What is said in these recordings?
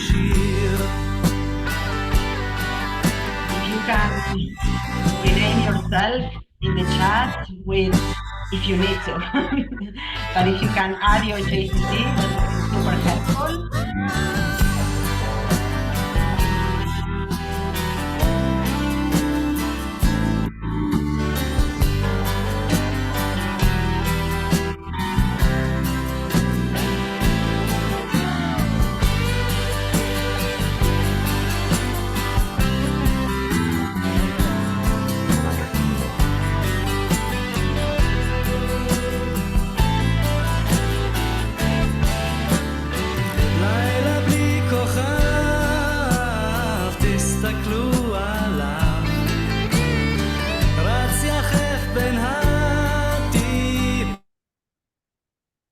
If you can rename yourself in the chat with, if you need to, but if you can add your JCC, that would be super helpful.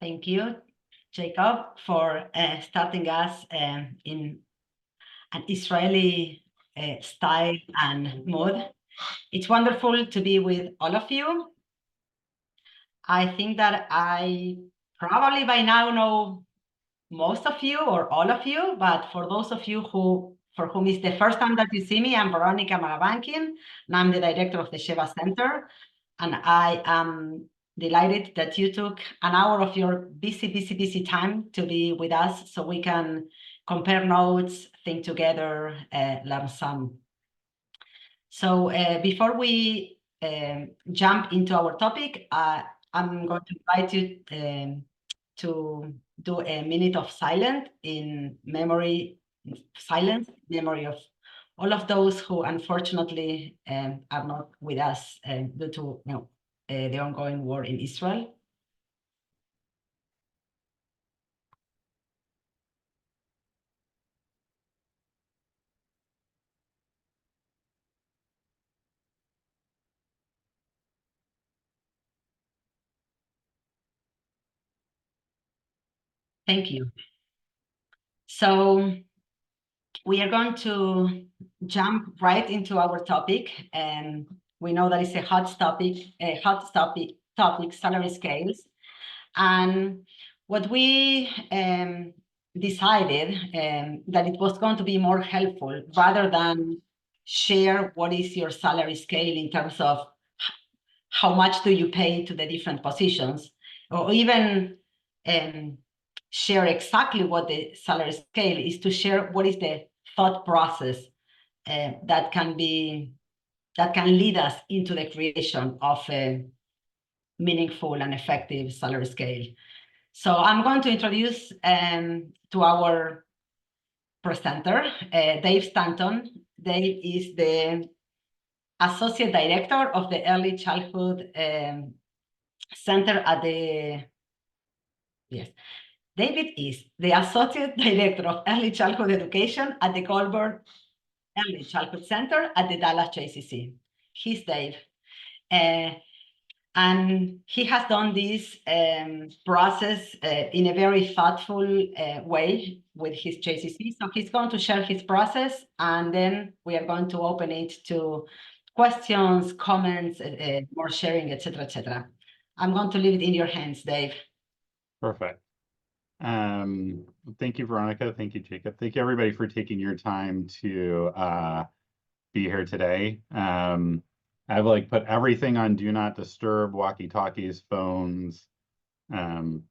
Thank you, Jacob, for starting us in an Israeli style and mood. It's wonderful to be with all of you. I think that I probably by now know most of you or all of you, but for those of you for whom it's the first time that you see me, I'm Veronica Marabankin, and I'm the director of the Sheva Center. And I am delighted that you took an hour of your busy time to be with us so we can compare notes, think together, learn some. So before we jump into our topic, I'm going to invite you to do a minute of silence memory of all of those who unfortunately are not with us due to the ongoing war in Israel. Thank you. So we are going to jump right into our topic, and we know that it's a hot topic, salary scales. And what we decided that it was going to be more helpful rather than share what is your salary scale in terms of how much do you pay to the different positions, or even share exactly what the salary scale is, to share what is the thought process that can lead us into the creation of a meaningful and effective salary scale. So I'm going to introduce to our presenter, Dave Stanton. Dave is the Associate Director of the Early Childhood Center at the, yes, David is the Associate Director of Early Childhood Education at the Goldberg Early Childhood Center at the Dallas JCC. He's Dave. And he has done this process in a very thoughtful way with his JCC. So he's going to share his process, and then we are going to open it to questions, comments, more sharing, etc., etc. I'm going to leave it in your hands, Dave. Perfect. Thank you, Veronica. Thank you, Jacob. Thank you, everybody, for taking your time to be here today. I've put everything on do not disturb, walkie-talkies, phones,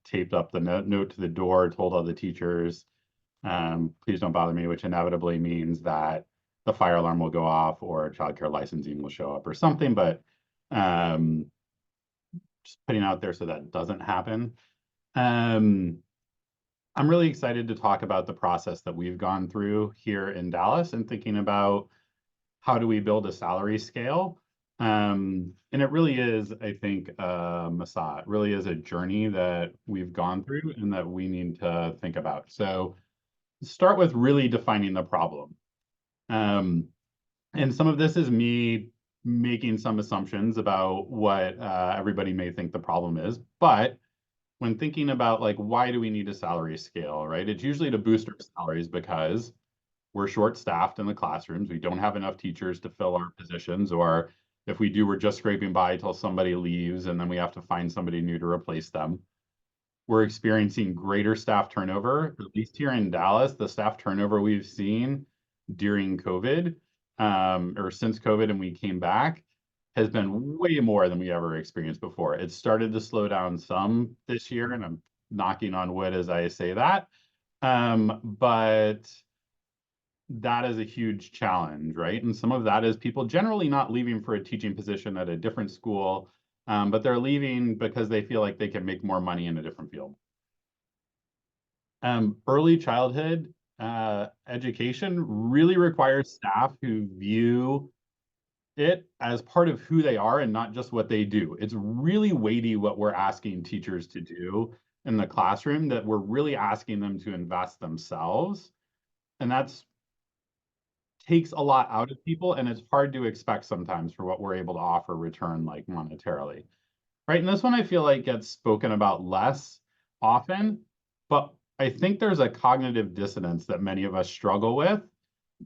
taped up the note to the door, told all the teachers, please don't bother me, which inevitably means that the fire alarm will go off or childcare licensing will show up or something, but just putting out there so that doesn't happen. I'm really excited to talk about the process that we've gone through here in Dallas and thinking about how do we build a salary scale. And it really is, I think, Masa, it really is a journey that we've gone through and that we need to think about. So start with really defining the problem. And some of this is me making some assumptions about what everybody may think the problem is. But when thinking about why do we need a salary scale, right? It's usually to boost our salaries because we're short-staffed in the classrooms. We don't have enough teachers to fill our positions, or if we do, we're just scraping by till somebody leaves and then we have to find somebody new to replace them. we're experiencing greater staff turnover. At least here in Dallas, the staff turnover we've seen during COVID, or since COVID and we came back, has been way more than we ever experienced before. It started to slow down some this year, and I'm knocking on wood as I say that. But that is a huge challenge, right? And some of that is people generally not leaving for a teaching position at a different school, but they're leaving because they feel like they can make more money in a different field. Early childhood education really requires staff who view it as part of who they are and not just what they do. It's really weighty what we're asking teachers to do in the classroom, that we're really asking them to invest themselves. And that's takes a lot out of people, and it's hard to expect sometimes for what we're able to offer return, like monetarily. Right, and this one I feel like gets spoken about less often, but I think there's a cognitive dissonance that many of us struggle with,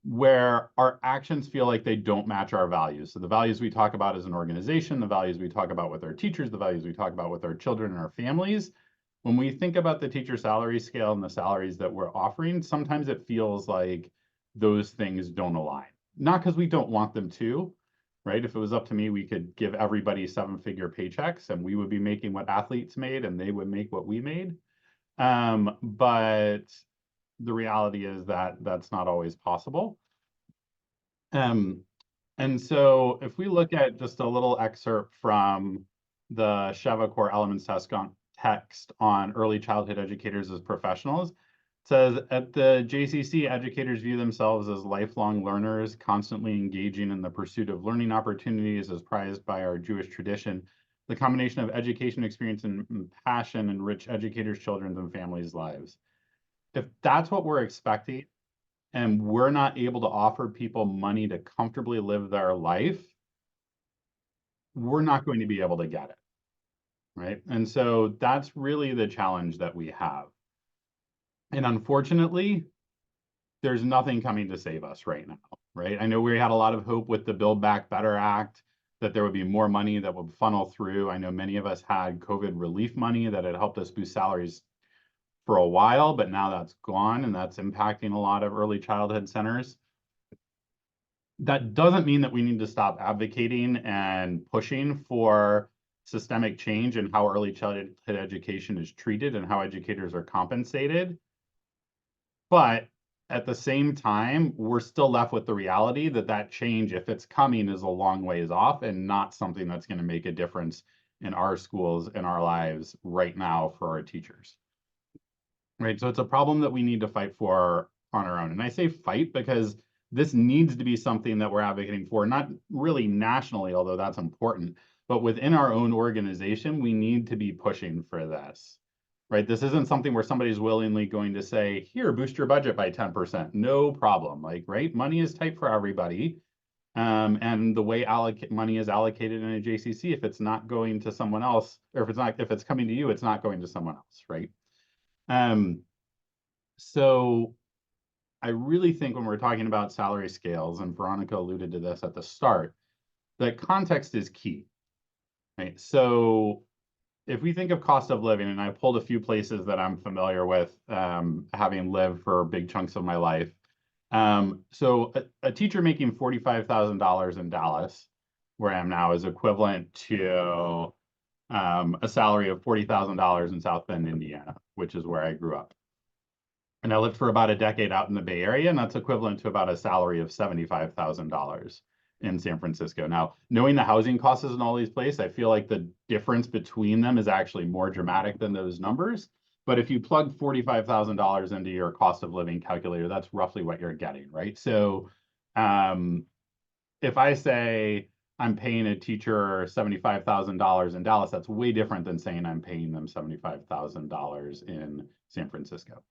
where our actions feel like they don't match our values. So the values we talk about as an organization, the values we talk about with our teachers, the values we talk about with our children and our families, when we think about the teacher salary scale and the salaries that we're offering, sometimes it feels like those things don't align. Not because we don't want them to, right? If it was up to me, we could give everybody 7-figure paychecks and we would be making what athletes made and they would make what we made. But the reality is that that's not always possible. And so if we look at just a little excerpt from the Sheva Core Elements text on early childhood educators as professionals, it says, at the JCC, educators view themselves as lifelong learners, constantly engaging in the pursuit of learning opportunities as prized by our Jewish tradition. The combination of education, experience, and passion enrich educators' children's and families' lives. If that's what we're expecting, and we're not able to offer people money to comfortably live their life, we're not going to be able to get it, right? And so that's really the challenge that we have. And unfortunately, there's nothing coming to save us right now, right? I know we had a lot of hope with the Build Back Better Act that there would be more money that would funnel through. I know many of us had COVID relief money that had helped us boost salaries for a while, but now that's gone, and that's impacting a lot of early childhood centers. That doesn't mean that we need to stop advocating and pushing for systemic change in how early childhood education is treated and how educators are compensated. But at the same time, we're still left with the reality that that change, if it's coming, is a long ways off and not something that's going to make a difference in our schools and our lives right now for our teachers. Right, so it's a problem that we need to fight for on our own. And I say fight because this needs to be something that we're advocating for, not really nationally, although that's important, but within our own organization, we need to be pushing for this. Right, this isn't something where somebody's willingly going to say, here, boost your budget by 10%. No problem. Like, right, money is tight for everybody. And the way money is allocated in a JCC, if it's not going to someone else, or if it's coming to you, it's not going to someone else, right? So I really think when we're talking about salary scales, and Veronica alluded to this at the start, that context is key, right? So if we think of cost of living, and I pulled a few places that I'm familiar with, having lived for big chunks of my life. So a teacher making $45,000 in Dallas, where I am now, is equivalent to a salary of $40,000 in South Bend, Indiana, which is where I grew up. And I lived for about a decade out in the Bay Area, and that's equivalent to about a salary of $75,000 in San Francisco. Now, knowing the housing costs in all these places, I feel like the difference between them is actually more dramatic than those numbers. But if you plug $45,000 into your cost of living calculator, that's roughly what you're getting, right? So if I say I'm paying a teacher $75,000 in Dallas, that's way different than saying I'm paying them $75,000 in San Francisco.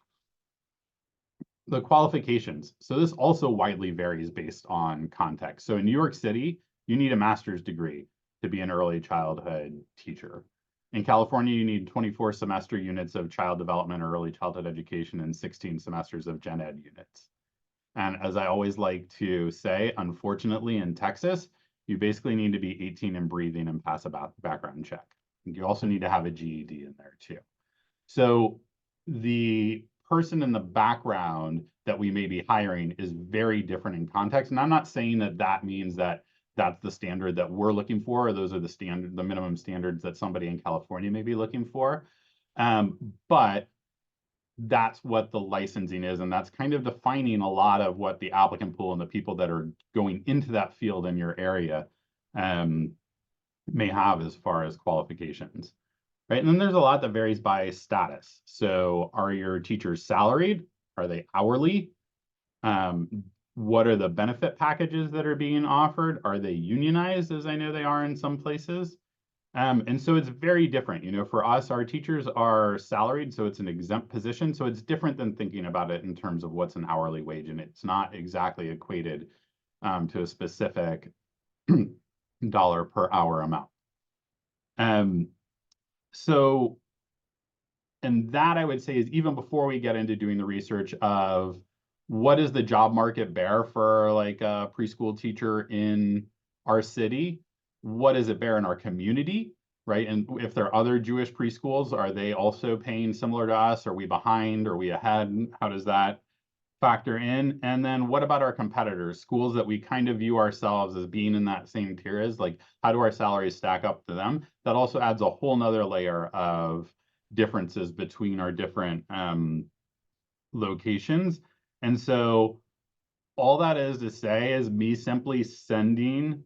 The qualifications. So this also widely varies based on context. So in New York City, you need a master's degree to be an early childhood teacher. In California, you need 24 semester units of child development or early childhood education and 16 semesters of gen ed units. And as I always like to say, unfortunately in Texas, you basically need to be 18 and breathing and pass a background check. You also need to have a GED in there too. So the person in the background that we may be hiring is very different in context. And I'm not saying that that means that that's the standard that we're looking for, or those are the minimum standards that somebody in California may be looking for. But that's what the licensing is, and that's kind of defining a lot of what the applicant pool and the people that are going into that field in your area may have as far as qualifications, right? And then there's a lot that varies by status. So are your teachers salaried? Are they hourly? What are the benefit packages that are being offered? Are they unionized, as I know they are in some places? And so it's very different. You know, for us, our teachers are salaried, so it's an exempt position. So it's different than thinking about it in terms of what's an hourly wage, and it's not exactly equated to a specific dollar per hour amount. So, and that I would say is even before we get into doing the research of what does the job market bear for like a preschool teacher in our city? What does it bear in our community, right? And if there are other Jewish preschools, are they also paying similar to us? Are we behind? Are we ahead? How does that factor in? And then what about our competitors, schools that we kind of view ourselves as being in that same tier as, like, how do our salaries stack up to them? That also adds a whole nother layer of differences between our different locations. And so all that is to say is me simply sending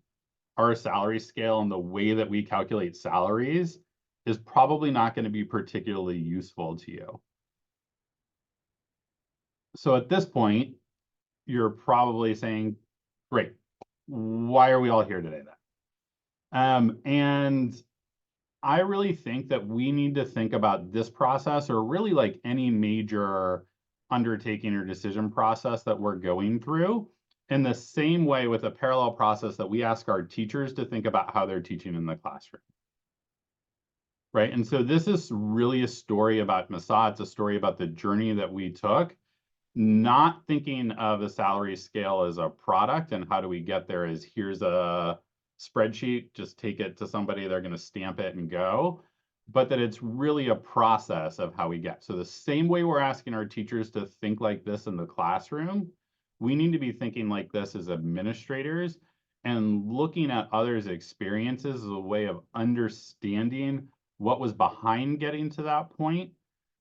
our salary scale and the way that we calculate salaries is probably not going to be particularly useful to you. So at this point, you're probably saying, great, why are we all here today then? And I really think that we need to think about this process, or really like any major undertaking or decision process that we're going through, in the same way with a parallel process that we ask our teachers to think about how they're teaching in the classroom. Right. And so this is really a story about Masa. It's a story about the journey that we took, not thinking of the salary scale as a product and how do we get there as here's a spreadsheet, just take it to somebody, they're going to stamp it and go, but that it's really a process of how we get. So the same way we're asking our teachers to think like this in the classroom, we need to be thinking like this as administrators, and looking at others' experiences as a way of understanding what was behind getting to that point,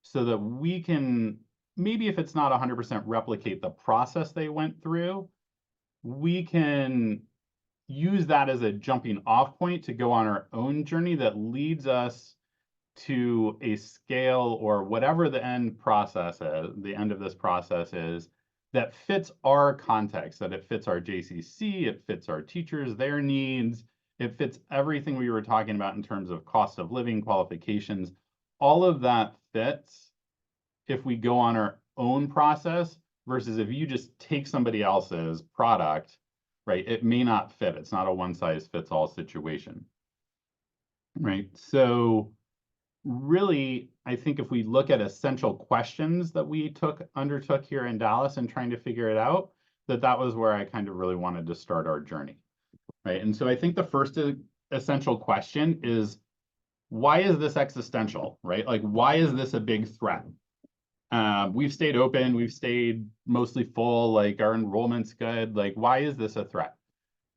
so that we can, maybe if it's not 100% replicate the process they went through, we can use that as a jumping off point to go on our own journey that leads us to a scale, or whatever the end process is, the end of this process is, that fits our context, that it fits our JCC, it fits our teachers, their needs, it fits everything we were talking about in terms of cost of living, qualifications. All of that fits if we go on our own process, versus if you just take somebody else's product, right? It may not fit. It's not a one size fits all situation, right? So really, I think if we look at essential questions that we undertook here in Dallas and trying to figure it out, that was where I kind of really wanted to start our journey, right? And so I think the first essential question is, why is this existential, right? Like, why is this a big threat? We've stayed open, we've stayed mostly full, like our enrollment's good. Like, why is this a threat,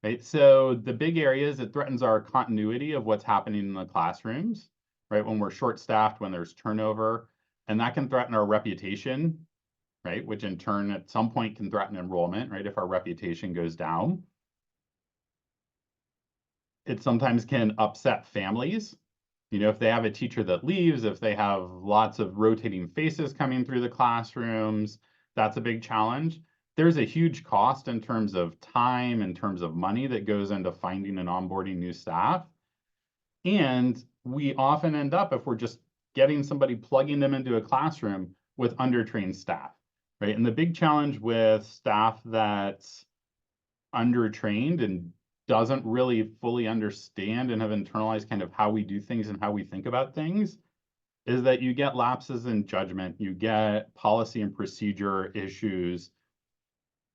right? So the big areas, it threatens our continuity of what's happening in the classrooms, right? When we're short-staffed, when there's turnover, and that can threaten our reputation, right? Which in turn, at some point, can threaten enrollment, right? If our reputation goes down. It sometimes can upset families. You know, if they have a teacher that leaves, if they have lots of rotating faces coming through the classrooms, that's a big challenge. There's a huge cost in terms of time, in terms of money that goes into finding and onboarding new staff. And we often end up, if we're just getting somebody, plugging them into a classroom, with undertrained staff, right? And the big challenge with staff that's undertrained and doesn't really fully understand and have internalized kind of how we do things and how we think about things is that you get lapses in judgment, you get policy and procedure issues.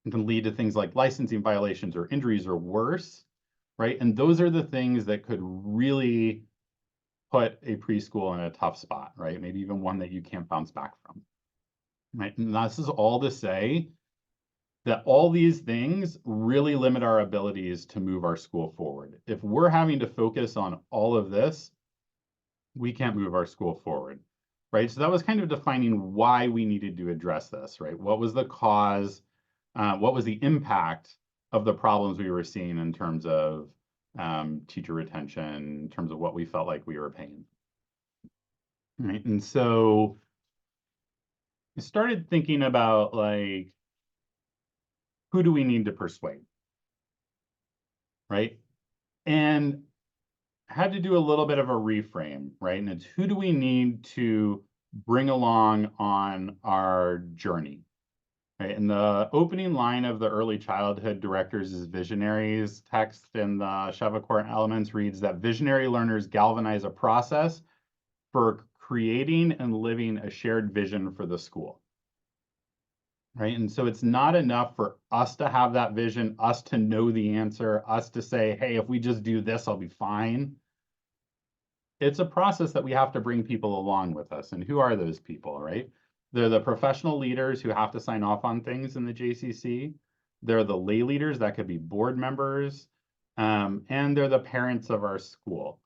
It can lead to things like licensing violations or injuries or worse, right? And those are the things that could really put a preschool in a tough spot, right? Maybe even one that you can't bounce back from, right? And this is all to say that all these things really limit our abilities to move our school forward. If we're having to focus on all of this, we can't move our school forward, right? So that was kind of defining why we needed to address this, right? What was the cause? What was the impact of the problems we were seeing in terms of teacher retention, in terms of what we felt like we were paying, right? And so I started thinking about, like, who do we need to persuade, right? And had to do a little bit of a reframe, right? And it's, who do we need to bring along on our journey, right? And the opening line of the Early Childhood Directors' Visionaries text in the Sheva Core Elements reads that visionary learners galvanize a process for creating and living a shared vision for the school, right? And so it's not enough for us to have that vision, us to know the answer, us to say, hey, if we just do this, I'll be fine. It's a process that we have to bring people along with us. And who are those people, right? They're the professional leaders who have to sign off on things in the JCC. They're the lay leaders, that could be board members, and they're the parents of our school.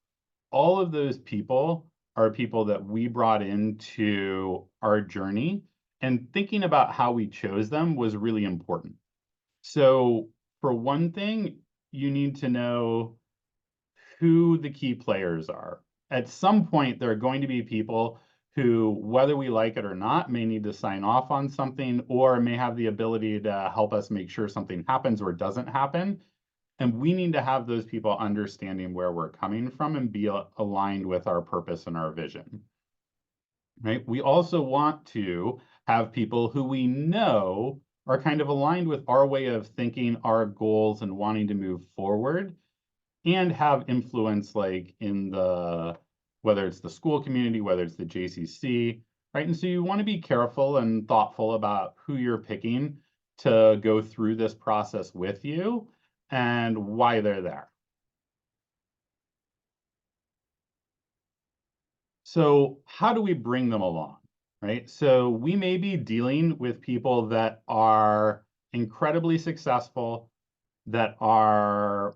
All of those people are people that we brought into our journey, and thinking about how we chose them was really important. So for one thing, you need to know who the key players are. At some point, there are going to be people who, whether we like it or not, may need to sign off on something, or may have the ability to help us make sure something happens or doesn't happen. And we need to have those people understanding where we're coming from and be aligned with our purpose and our vision, right? We also want to have people who we know are kind of aligned with our way of thinking, our goals, and wanting to move forward, and have influence, like in the, whether it's the school community, whether it's the JCC, right? And so you want to be careful and thoughtful about who you're picking to go through this process with you and why they're there. So how do we bring them along, right? So we may be dealing with people that are incredibly successful, that are,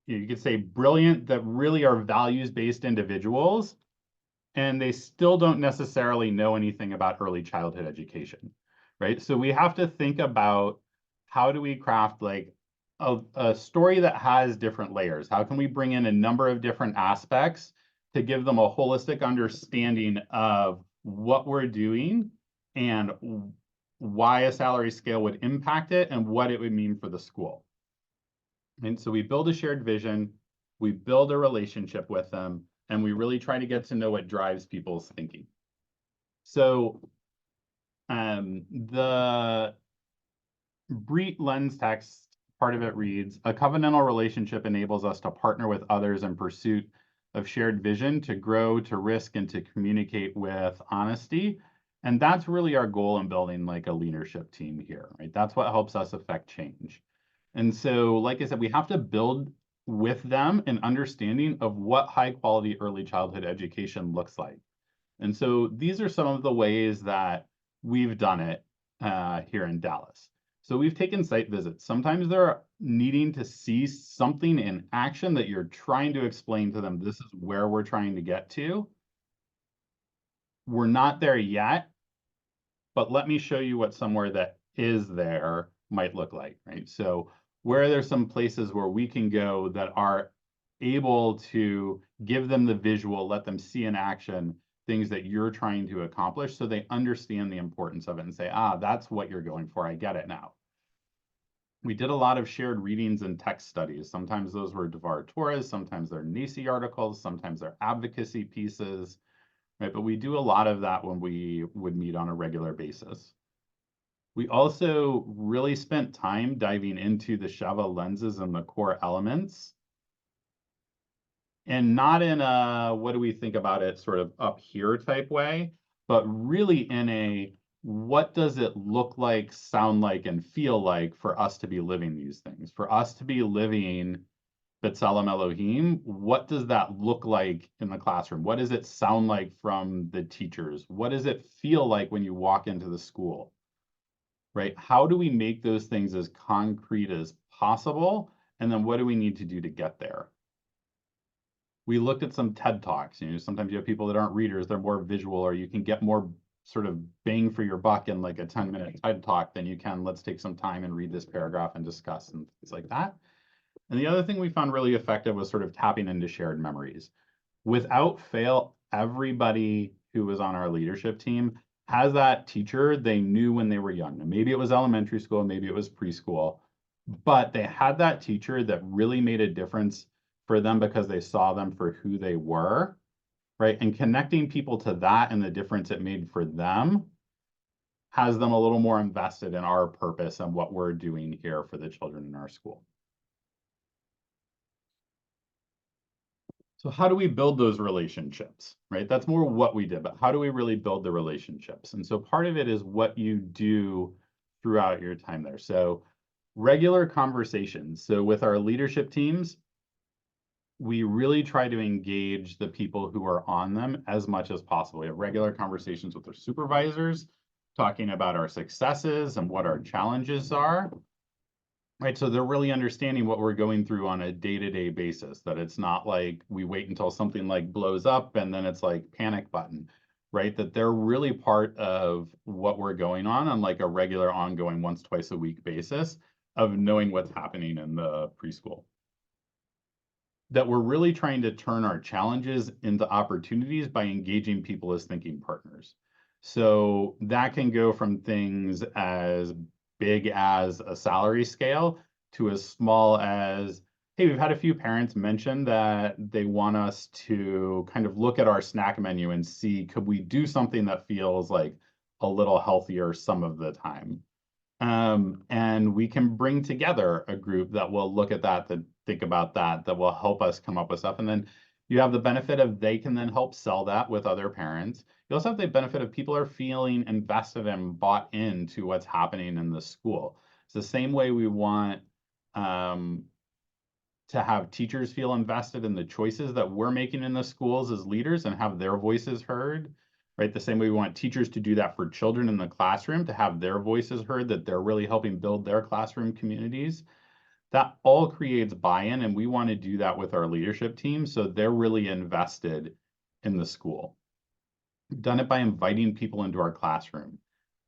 you could say, brilliant, that really are values-based individuals, and they still don't necessarily know anything about early childhood education, right? So we have to think about, how do we craft like a story that has different layers? How can we bring in a number of different aspects to give them a holistic understanding of what we're doing and why a salary scale would impact it and what it would mean for the school? And so we build a shared vision, we build a relationship with them, and we really try to get to know what drives people's thinking. So the Breet lens text, part of it reads, a covenantal relationship enables us to partner with others in pursuit of shared vision, to grow, to risk, and to communicate with honesty. And that's really our goal in building like a leadership team here, right? That's what helps us affect change. And so, like I said, we have to build with them an understanding of what high quality early childhood education looks like. And so these are some of the ways that we've done it here in Dallas. So we've taken site visits. Sometimes they're needing to see something in action that you're trying to explain to them, this is where we're trying to get to. We're not there yet, but let me show you what somewhere that is there might look like, right? So where there's some places where we can go that are able to give them the visual, let them see in action things that you're trying to accomplish, so they understand the importance of it and say, ah, that's what you're going for, I get it now. We did a lot of shared readings and text studies. Sometimes those were Devar Torres, sometimes they're NACCE articles, sometimes they're advocacy pieces, right? But we do a lot of that when we would meet on a regular basis. We also really spent time diving into the Sheva lenses and the core elements, and not in a, what do we think about it sort of up here type way, but really in a, what does it look like, sound like, and feel like for us to be living these things, for us to be living B'Tselem Elohim, what does that look like in the classroom? What does it sound like from the teachers? What does it feel like when you walk into the school? Right? How do we make those things as concrete as possible? And then what do we need to do to get there? We looked at some TED Talks. Sometimes you have people that aren't readers, they're more visual, or you can get more sort of bang for your buck in like a 10-minute TED Talk than you can, let's take some time and read this paragraph and discuss and things like that. And the other thing we found really effective was sort of tapping into shared memories. Without fail, everybody who was on our leadership team has that teacher they knew when they were young. And maybe it was elementary school, maybe it was preschool, but they had that teacher that really made a difference for them because they saw them for who they were, right? And connecting people to that and the difference it made for them has them a little more invested in our purpose and what we're doing here for the children in our school. So how do we build those relationships, right? That's more what we did, but how do we really build the relationships? And so part of it is what you do throughout your time there. So regular conversations. So with our leadership teams, we really try to engage the people who are on them as much as possible. We have regular conversations with our supervisors, talking about our successes and what our challenges are. Right, so they're really understanding what we're going through on a day-to-day basis, that it's not like we wait until something like blows up and then it's like panic button, right? That they're really part of what we're going on like a regular ongoing once, twice a week basis of knowing what's happening in the preschool. That we're really trying to turn our challenges into opportunities by engaging people as thinking partners. So that can go from things as big as a salary scale to as small as, hey, we've had a few parents mention that they want us to kind of look at our snack menu and see, could we do something that feels like a little healthier some of the time? And we can bring together a group that will look at that, that think about that, that will help us come up with stuff. And then you have the benefit of they can then help sell that with other parents. You also have the benefit of people are feeling invested and bought into what's happening in the school. It's the same way we want to have teachers feel invested in the choices that we're making in the schools as leaders and have their voices heard, right? The same way we want teachers to do that for children in the classroom, to have their voices heard, that they're really helping build their classroom communities. That all creates buy-in, and we want to do that with our leadership team so they're really invested in the school. We've done it by inviting people into our classroom,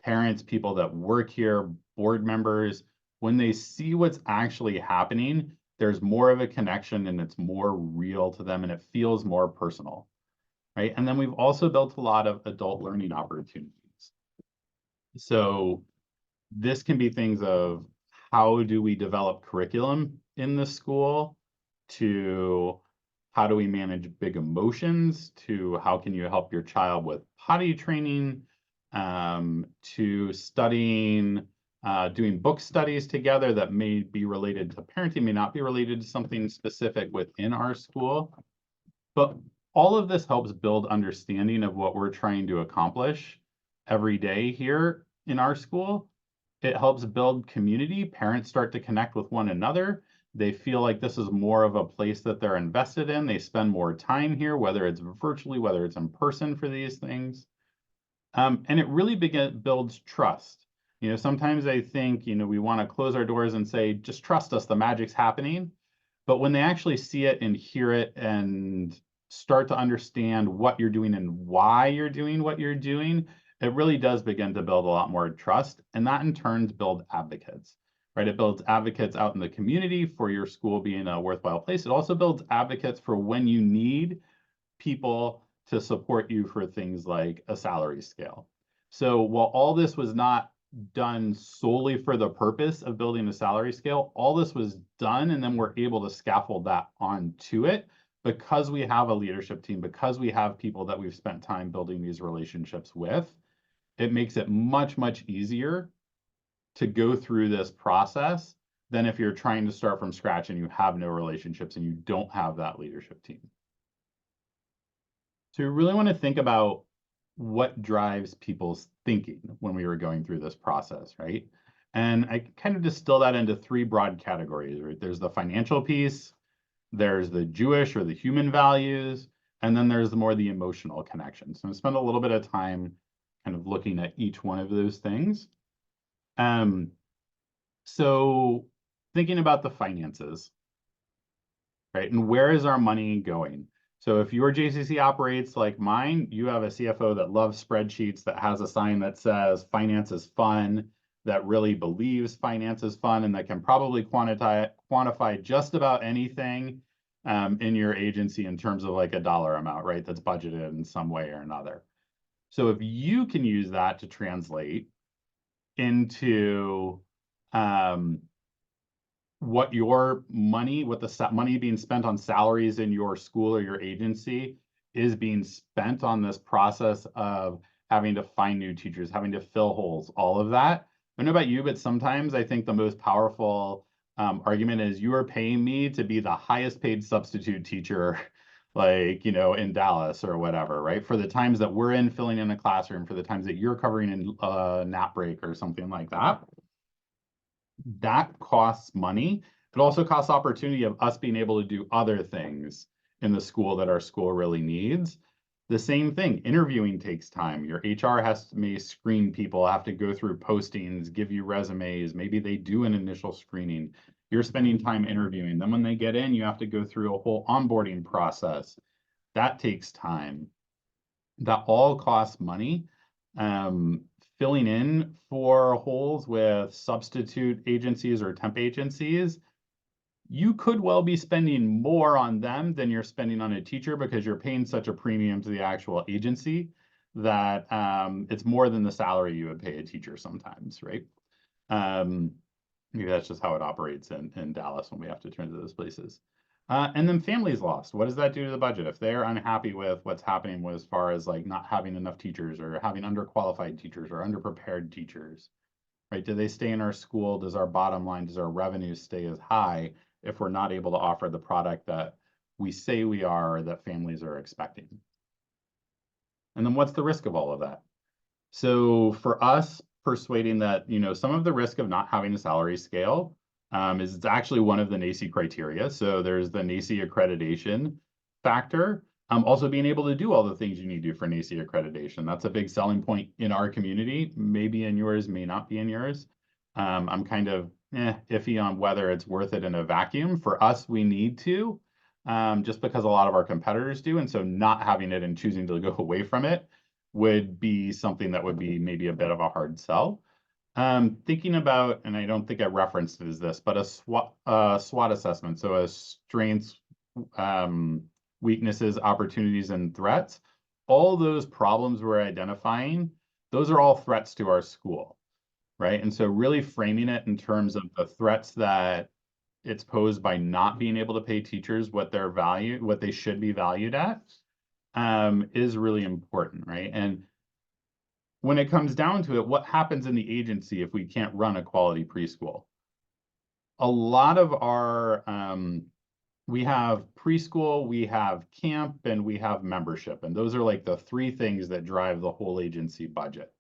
parents, people that work here, board members. When they see what's actually happening, there's more of a connection and it's more real to them and it feels more personal, right? And then we've also built a lot of adult learning opportunities. So this can be things of how do we develop curriculum in the school, to how do we manage big emotions, to how can you help your child with potty training, to studying, doing book studies together that may be related to parenting, may not be related to something specific within our school. But all of this helps build understanding of what we're trying to accomplish every day here in our school. It helps build community. Parents start to connect with one another. They feel like this is more of a place that they're invested in. They spend more time here, whether it's virtually, whether it's in person for these things. And it really builds trust. Sometimes I think, we want to close our doors and say, just trust us, the magic's happening. But when they actually see it and hear it and start to understand what you're doing and why you're doing what you're doing, it really does begin to build a lot more trust. And that in turn builds advocates, right? It builds advocates out in the community for your school being a worthwhile place. It also builds advocates for when you need people to support you for things like a salary scale. So while all this was not done solely for the purpose of building a salary scale, all this was done, and then we're able to scaffold that onto it because we have a leadership team, because we have people that we've spent time building these relationships with. It makes it much, much easier to go through this process than if you're trying to start from scratch and you have no relationships and you don't have that leadership team. So you really want to think about what drives people's thinking when we were going through this process, right? And I kind of distill that into three broad categories, right? There's the financial piece, there's the Jewish or the human values, and then there's more the emotional connections. So I spend a little bit of time kind of looking at each one of those things. So thinking about the finances, right? And where is our money going? So if your JCC operates like mine, you have a CFO that loves spreadsheets, that has a sign that says finance is fun, that really believes finance is fun, and that can probably quantify just about anything in your agency in terms of like a dollar amount, right? That's budgeted in some way or another. So if you can use that to translate into what your money, what the money being spent on salaries in your school or your agency is being spent on this process of having to find new teachers, having to fill holes, all of that. I don't know about you, but sometimes I think the most powerful argument is you are paying me to be the highest paid substitute teacher like, you know, in Dallas or whatever, right? For the times that we're in filling in a classroom, for the times that you're covering in a nap break or something like that. That costs money. It also costs opportunity of us being able to do other things in the school that our school really needs. The same thing, interviewing takes time. Your HR may screen people, have to go through postings, give you resumes. Maybe they do an initial screening. You're spending time interviewing. Then when they get in, you have to go through a whole onboarding process. That takes time. That all costs money. Filling in for holes with substitute agencies or temp agencies, you could well be spending more on them than you're spending on a teacher because you're paying such a premium to the actual agency that it's more than the salary you would pay a teacher sometimes, right? Maybe that's just how it operates in Dallas when we have to turn to those places. And then families lost. What does that do to the budget? If they're unhappy with what's happening as far as like not having enough teachers or having underqualified teachers or underprepared teachers, right? Do they stay in our school? Does our bottom line, does our revenue stay as high if we're not able to offer the product that we say we are or that families are expecting? And then what's the risk of all of that? So for us, persuading that, you know, some of the risk of not having a salary scale is it's actually one of the NAEYC criteria. So there's the NAEYC accreditation factor. Also being able to do all the things you need to do for NAEYC accreditation. That's a big selling point in our community, maybe in yours, may not be in yours. I'm kind of iffy on whether it's worth it in a vacuum. For us, we need to, just because a lot of our competitors do. And so not having it and choosing to go away from it would be something that would be maybe a bit of a hard sell. Thinking about, and I don't think I referenced it as this, but a SWOT assessment. So a strengths, weaknesses, opportunities, and threats. All those problems we're identifying, those are all threats to our school, right? And so really framing it in terms of the threats that it's posed by not being able to pay teachers what they should be valued at, is really important, right? And when it comes down to it, what happens in the agency if we can't run a quality preschool? A lot of our, we have preschool, we have camp, and we have membership. And those are like the three things that drive the whole agency budget,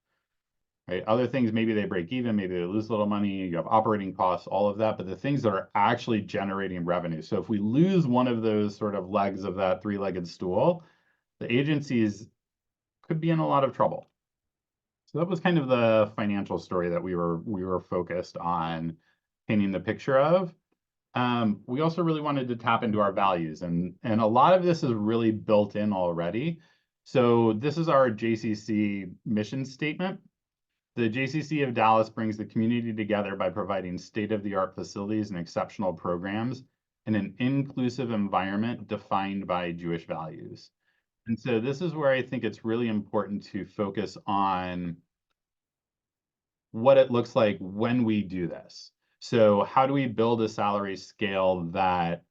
right? Other things, maybe they break even, maybe they lose a little money, you have operating costs, all of that, but the things that are actually generating revenue. So if we lose one of those sort of legs of that three-legged stool, the agencies could be in a lot of trouble. So that was kind of the financial story that we were focused on painting the picture of. We also really wanted to tap into our values, and a lot of this is really built in already. So this is our JCC mission statement. The JCC of Dallas brings the community together by providing state-of-the-art facilities and exceptional programs in an inclusive environment defined by Jewish values. And so this is where I think it's really important to focus on what it looks like when we do this. So how do we build a salary scale that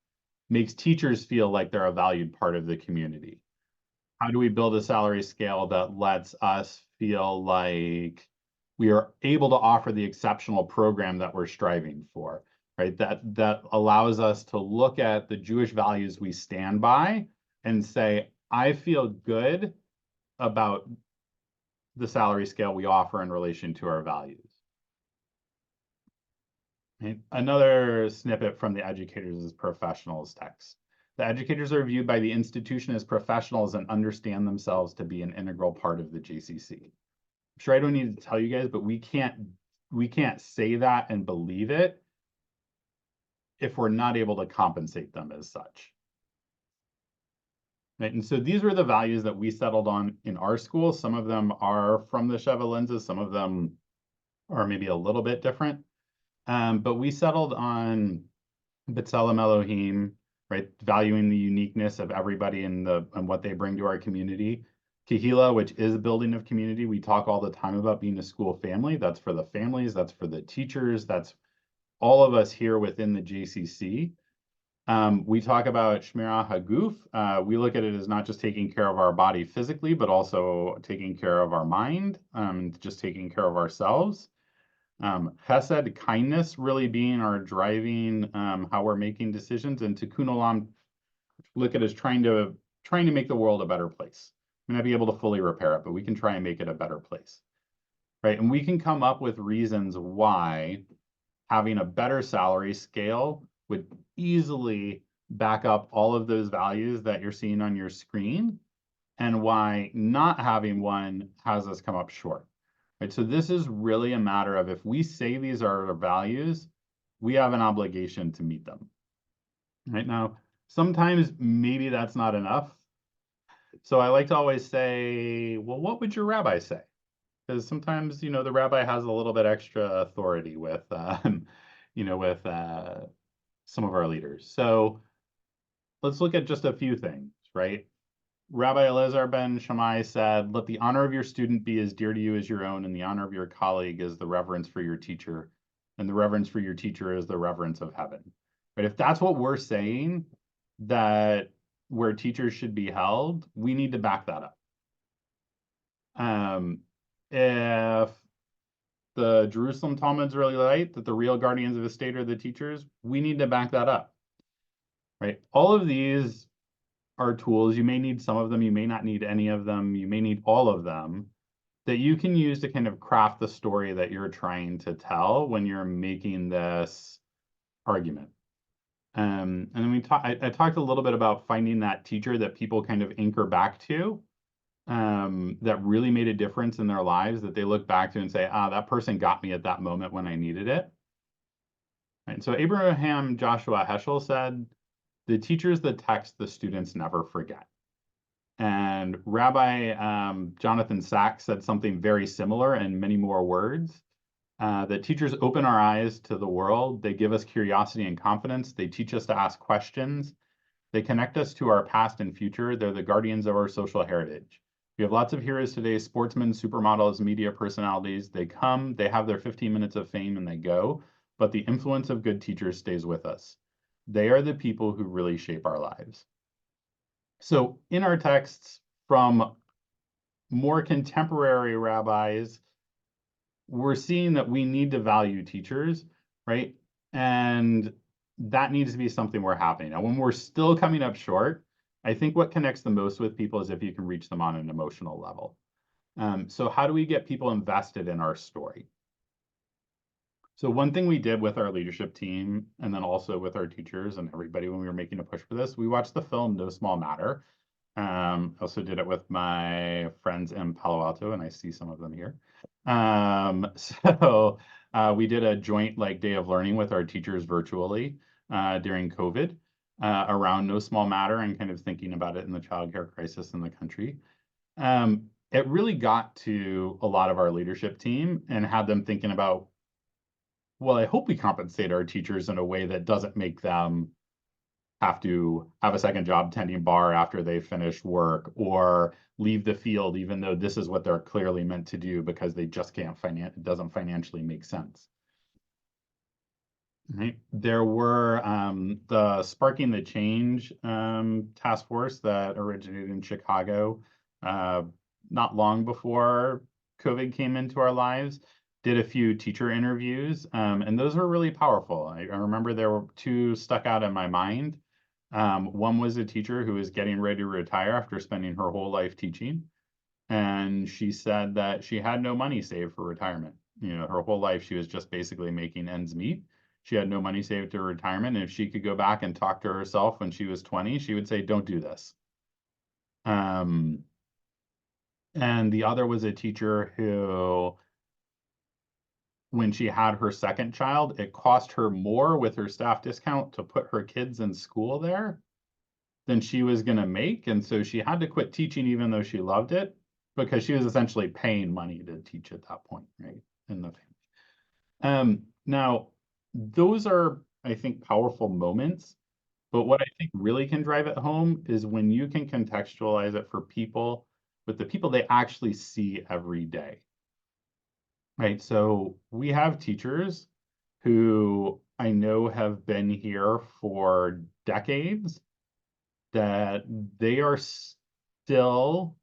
makes teachers feel like they're a valued part of the community? How do we build a salary scale that lets us feel like we are able to offer the exceptional program that we're striving for, right? That allows us to look at the Jewish values we stand by and say, I feel good about the salary scale we offer in relation to our values. And another snippet from the Educators as Professionals text. The educators are viewed by the institution as professionals and understand themselves to be an integral part of the JCC. I'm sure I don't need to tell you guys, but we can't say that and believe it if we're not able to compensate them as such. Right? And so these were the values that we settled on in our school. Some of them are from the Sheva lenses, some of them are maybe a little bit different. But we settled on B'Tselem Elohim, right? Valuing the uniqueness of everybody and what they bring to our community. Kehila, which is a building of community. We talk all the time about being a school family. That's for the families, that's for the teachers, that's all of us here within the JCC. We talk about Shmira Haguf. We look at it as not just taking care of our body physically, but also taking care of our mind, just taking care of ourselves. Chesed, kindness, really being our driving, how we're making decisions, and Tikkun Olam, look at as trying to make the world a better place. We may not be able to fully repair it, but we can try and make it a better place, right? And we can come up with reasons why having a better salary scale would easily back up all of those values that you're seeing on your screen, and why not having one has us come up short. Right, so this is really a matter of, if we say these are our values, we have an obligation to meet them. Right now, sometimes maybe that's not enough. So I like to always say, well, what would your rabbi say? Because sometimes, the rabbi has a little bit extra authority with, with some of our leaders. So let's look at just a few things, right? Rabbi Elazar ben Shammai said, let the honor of your student be as dear to you as your own, and the honor of your colleague is the reverence for your teacher, and the reverence for your teacher is the reverence of heaven. But if that's what we're saying, that where teachers should be held, we need to back that up. If the Jerusalem Talmud's really right, that the real guardians of the state are the teachers, we need to back that up, right? All of these are tools. You may need some of them, you may not need any of them, you may need all of them, that you can use to kind of craft the story that you're trying to tell when you're making this argument. And then I talked a little bit about finding that teacher that people kind of anchor back to, that really made a difference in their lives, that they look back to and say, that person got me at that moment when I needed it. Right? So Abraham Joshua Heschel said, the teacher's the text the students never forget. And Rabbi Jonathan Sachs said something very similar in many more words, that teachers open our eyes to the world. They give us curiosity and confidence. They teach us to ask questions. They connect us to our past and future. They're the guardians of our social heritage. We have lots of heroes today, sportsmen, supermodels, media personalities. They come, they have their 15 minutes of fame, and they go. But the influence of good teachers stays with us. They are the people who really shape our lives. So in our texts from more contemporary rabbis, we're seeing that we need to value teachers, right? And that needs to be something we're happening. Now, when we're still coming up short, I think what connects the most with people is if you can reach them on an emotional level. So how do we get people invested in our story? So one thing we did with our leadership team, and then also with our teachers and everybody when we were making a push for this, we watched the film No Small Matter. Also did it with my friends in Palo Alto, and I see some of them here. So we did a joint day of learning with our teachers virtually during COVID around No Small Matter, and kind of thinking about it in the childcare crisis in the country. It really got to a lot of our leadership team and had them thinking about, well, I hope we compensate our teachers in a way that doesn't make them have to have a second job tending bar after they finish work, or leave the field even though this is what they're clearly meant to do because they just can't it doesn't financially make sense. Right. There were the Sparking the Change task force that originated in Chicago not long before COVID came into our lives, did a few teacher interviews, and those were really powerful. I remember there were two stuck out in my mind. One was a teacher who was getting ready to retire after spending her whole life teaching. And she said that she had no money saved for retirement. Her whole life she was just basically making ends meet. she had no money saved to retirement. And if she could go back and talk to herself when she was 20, she would say, don't do this. And the other was a teacher who, when she had her second child, it cost her more with her staff discount to put her kids in school there than she was going to make. And so she had to quit teaching even though she loved it, because she was essentially paying money to teach at that point, right, in the family. Now, those are, I think, powerful moments. But what I think really can drive it home is when you can contextualize it for people, with the people they actually see every day. Right. So we have teachers who I know have been here for decades, that they are still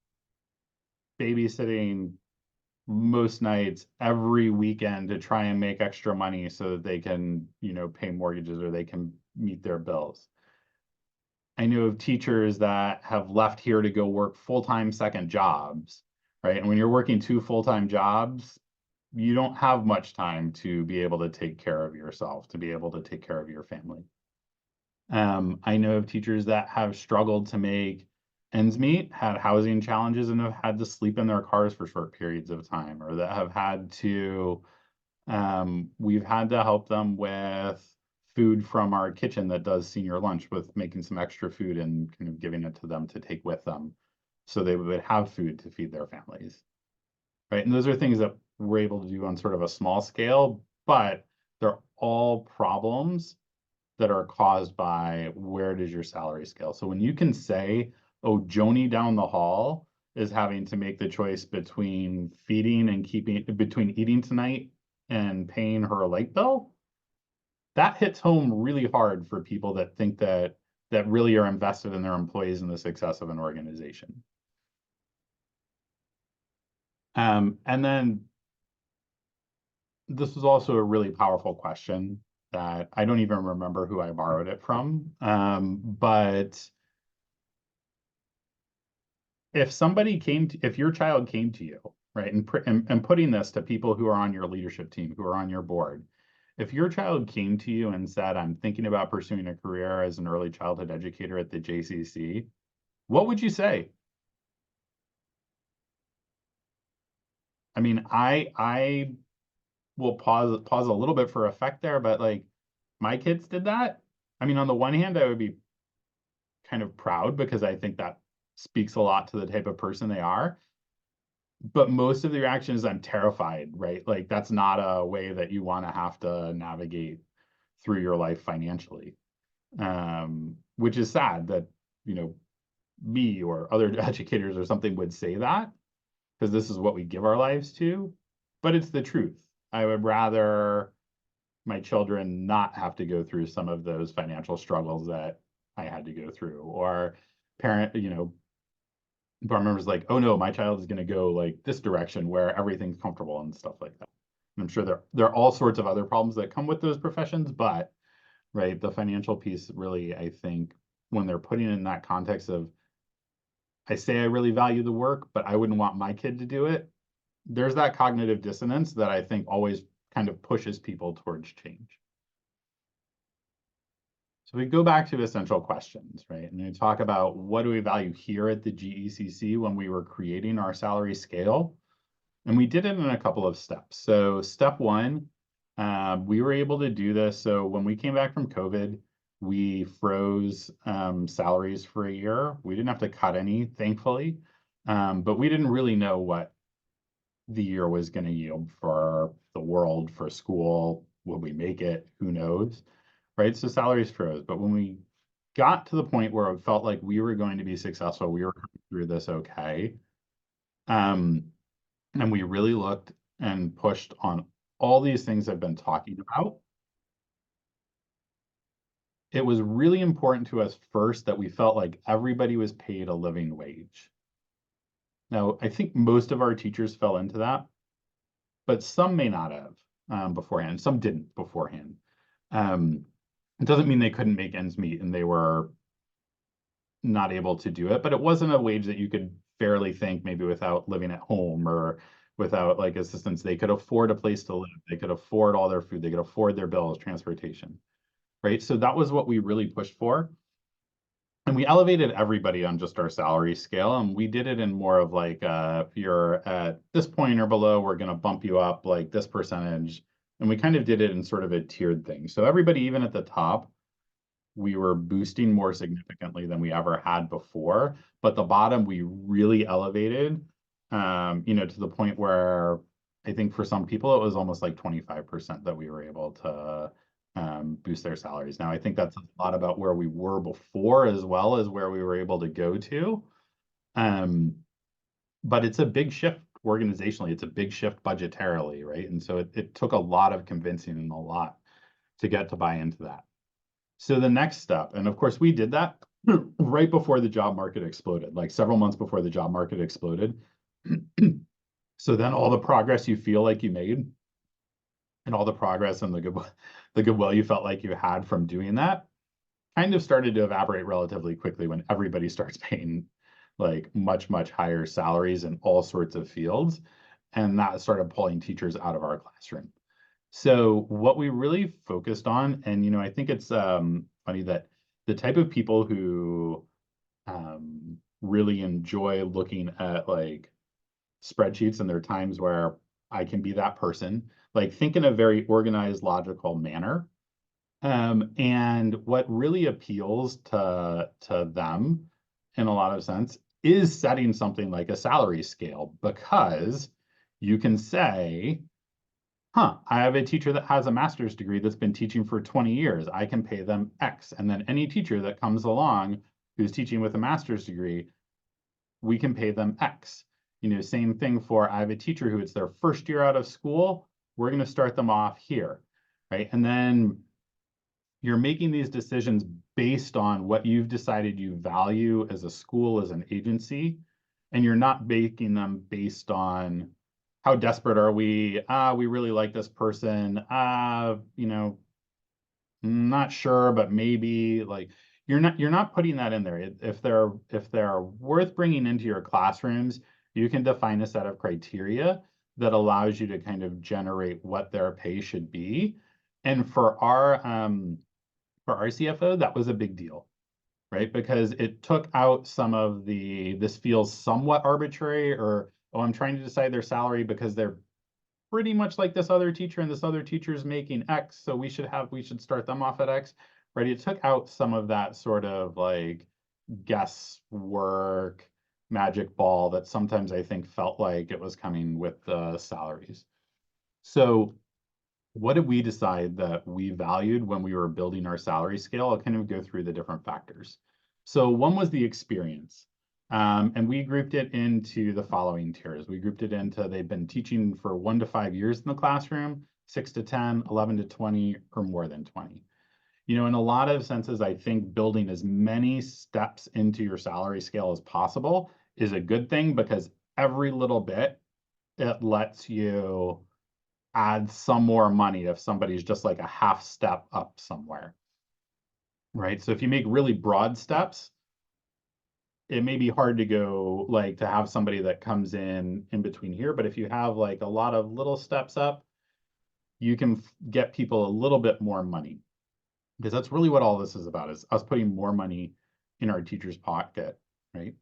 babysitting most nights every weekend to try and make extra money so that they can, pay mortgages or they can meet their bills. I know of teachers that have left here to go work full-time second jobs, right? And when you're working 2 full-time jobs, you don't have much time to be able to take care of yourself, to be able to take care of your family. I know of teachers that have struggled to make ends meet, had housing challenges, and have had to sleep in their cars for short periods of time, or that have had to, we've had to help them with food from our kitchen that does senior lunch, with making some extra food and kind of giving it to them to take with them so they would have food to feed their families. Right. And those are things that we're able to do on sort of a small scale, but they're all problems that are caused by where does your salary scale. So when you can say, oh, Joni down the hall is having to make the choice between feeding and between eating tonight and paying her light bill, that hits home really hard for people that think that really are invested in their employees and the success of an organization. And then this was also a really powerful question that I don't even remember who I borrowed it from. But if your child came to you, right, and putting this to people who are on your leadership team, who are on your board, if your child came to you and said, I'm thinking about pursuing a career as an early childhood educator at the JCC, what would you say? I mean, I will pause a little bit for effect there, but like, my kids did that. I mean, on the one hand, I would be kind of proud because I think that speaks a lot to the type of person they are. But most of the reaction is I'm terrified, right? Like, that's not a way that you want to have to navigate through your life financially. Which is sad that, me or other educators or something would say that, because this is what we give our lives to, but it's the truth. I would rather my children not have to go through some of those financial struggles that I had to go through, or bar members like, oh no, my child is going to go like this direction where everything's comfortable and stuff like that. And I'm sure there are all sorts of other problems that come with those professions, but right, the financial piece really, I think, when they're putting it in that context of, I say I really value the work, but I wouldn't want my kid to do it, there's that cognitive dissonance that I think always kind of pushes people towards change. So we go back to essential questions, right? And we talk about what do we value here at the GECC when we were creating our salary scale. And we did it in a couple of steps. So step one, we were able to do this. So when we came back from COVID, we froze salaries for a year. We didn't have to cut any, thankfully, but we didn't really know what the year was going to yield for the world, for school. Will we make it? Who knows? Right? So salaries froze. But when we got to the point where it felt like we were going to be successful, we were coming through this okay. And we really looked and pushed on all these things I've been talking about. It was really important to us first that we felt like everybody was paid a living wage. Now, I think most of our teachers fell into that, but some may not have beforehand. Some didn't beforehand. It doesn't mean they couldn't make ends meet and they were not able to do it, but it wasn't a wage that you could fairly think maybe without living at home or without like assistance. They could afford a place to live. They could afford all their food. They could afford their bills, transportation, right? So that was what we really pushed for. And we elevated everybody on just our salary scale. And we did it in more of like, if you're at this point or below, we're going to bump you up like this percentage. And we kind of did it in sort of a tiered thing. So everybody, even at the top, we were boosting more significantly than we ever had before. But the bottom, we really elevated, to the point where I think for some people, it was almost like 25% that we were able to boost their salaries. Now, I think that's a lot about where we were before as well as where we were able to go to. But it's a big shift organizationally. It's a big shift budgetarily, right? And so it took a lot of convincing and a lot to get to buy into that. So the next step, and of course we did that right before the job market exploded, like several months before the job market exploded. So then all the progress you feel like you made and all the progress and the goodwill you felt like you had from doing that kind of started to evaporate relatively quickly when everybody starts paying like much, much higher salaries in all sorts of fields. And that started pulling teachers out of our classroom. So what we really focused on, and I think it's funny that the type of people who really enjoy looking at like spreadsheets, and there are times where I can be that person, like think in a very organized, logical manner. And what really appeals to them in a lot of sense is setting something like a salary scale, because you can say, I have a teacher that has a master's degree that's been teaching for 20 years. I can pay them X. And then any teacher that comes along who's teaching with a master's degree, we can pay them X. Same thing for, I have a teacher who it's their first year out of school. We're going to start them off here, right? And then you're making these decisions based on what you've decided you value as a school, as an agency, and you're not making them based on how desperate are we? We really like this person. Not sure, but maybe. Like you're not putting that in there. If they're worth bringing into your classrooms, you can define a set of criteria that allows you to kind of generate what their pay should be. And for our CFO, that was a big deal, right? Because it took out some of this feels somewhat arbitrary, or, oh, I'm trying to decide their salary because they're pretty much like this other teacher and this other teacher's making X, so we should start them off at X, right? It took out some of that sort of like guesswork, magic ball that sometimes I think felt like it was coming with the salaries. So what did we decide that we valued when we were building our salary scale? I'll kind of go through the different factors. So one was the experience. And we grouped it into the following tiers. We grouped it into they've been teaching for 1 to 5 years in the classroom, 6 to 10, 11 to 20, or more than 20. In a lot of senses, I think building as many steps into your salary scale as possible is a good thing, because every little bit, it lets you add some more money if somebody's just like a half step up somewhere, right? So if you make really broad steps, it may be hard to go like to have somebody that comes in between here. But if you have like a lot of little steps up, you can get people a little bit more money, because that's really what all this is about, is us putting more money in our teacher's pocket, right?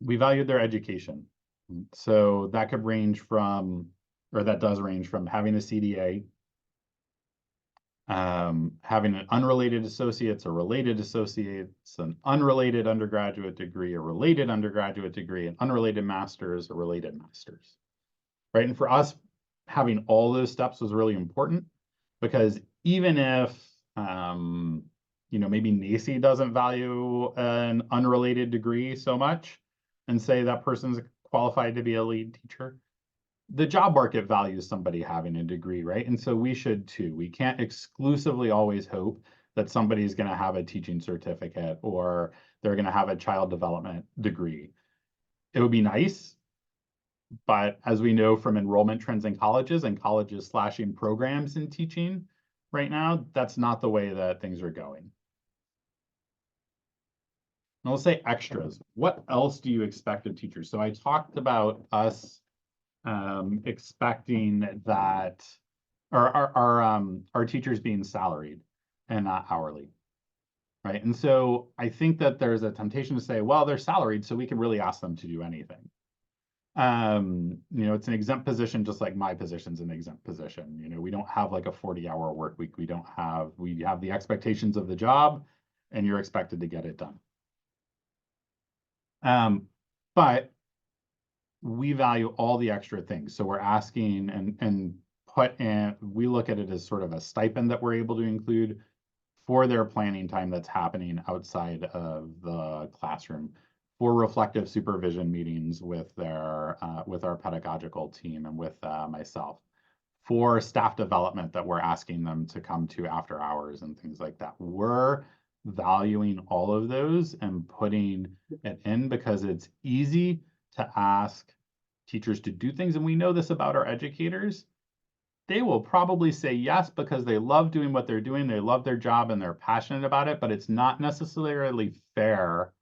We valued their education. So that could range from, or that does range from having a CDA, having an unrelated associate's, a related associate's, an unrelated undergraduate degree, a related undergraduate degree, an unrelated master's, a related master's, right? And for us, having all those steps was really important, because even if, maybe NACCE doesn't value an unrelated degree so much and say that person's qualified to be a lead teacher, the job market values somebody having a degree, right? And so we should too. We can't exclusively always hope that somebody's going to have a teaching certificate or they're going to have a child development degree. It would be nice, but as we know from enrollment trends in colleges and colleges slashing programs in teaching right now, that's not the way that things are going. And I'll say extras. What else do you expect of teachers? So I talked about us expecting that our teachers being salaried and not hourly. Right. And so I think that there's a temptation to say, well, they're salaried, so we can really ask them to do anything. It's an exempt position, just like my position's an exempt position. We don't have like a 40-hour work week. We have the expectations of the job, and you're expected to get it done. But we value all the extra things. So we're asking and we look at it as sort of a stipend that we're able to include for their planning time that's happening outside of the classroom, for reflective supervision meetings with our pedagogical team and with myself, for staff development that we're asking them to come to after hours and things like that. We're valuing all of those and putting it in because it's easy to ask teachers to do things. And we know this about our educators. They will probably say yes because they love doing what they're doing. They love their job and they're passionate about it, but it's not necessarily fair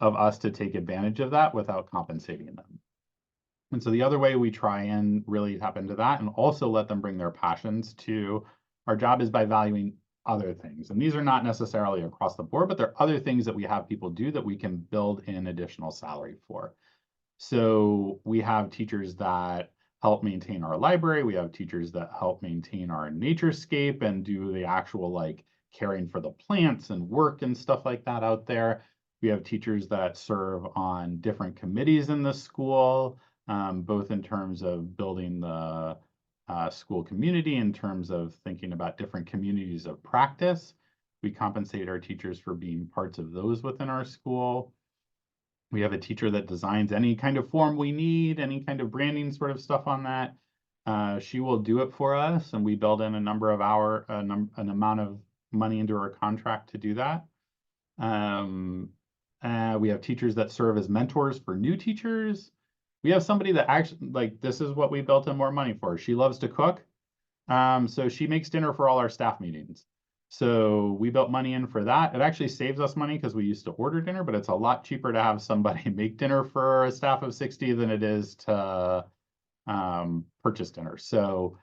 of us to take advantage of that without compensating them. And so the other way we try and really tap into that and also let them bring their passions to our job is by valuing other things. And these are not necessarily across the board, but there are other things that we have people do that we can build in additional salary for. So we have teachers that help maintain our library. We have teachers that help maintain our naturescape and do the actual like caring for the plants and work and stuff like that out there. We have teachers that serve on different committees in the school, both in terms of building the school community, in terms of thinking about different communities of practice. We compensate our teachers for being parts of those within our school. We have a teacher that designs any kind of form we need, any kind of branding sort of stuff on that. She will do it for us, and we build in a number of an amount of money into our contract to do that. We have teachers that serve as mentors for new teachers. We have somebody that actually, like, this is what we built in more money for. She loves to cook. So she makes dinner for all our staff meetings. So we built money in for that. It actually saves us money because we used to order dinner, but it's a lot cheaper to have somebody make dinner for a staff of 60 than it is to purchase dinner. So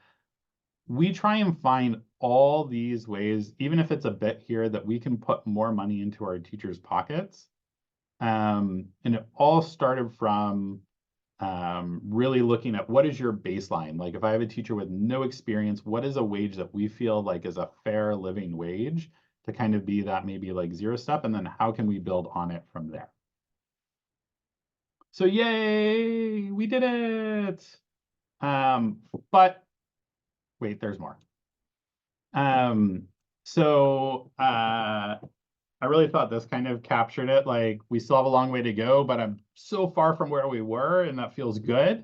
we try and find all these ways, even if it's a bit here, that we can put more money into our teachers' pockets. And it all started from really looking at what is your baseline. Like if I have a teacher with no experience, what is a wage that we feel like is a fair living wage to kind of be that maybe like zero step, and then how can we build on it from there? So yay, we did it. But wait, there's more. I really thought this kind of captured it. Like we still have a long way to go, but I'm so far from where we were, and that feels good.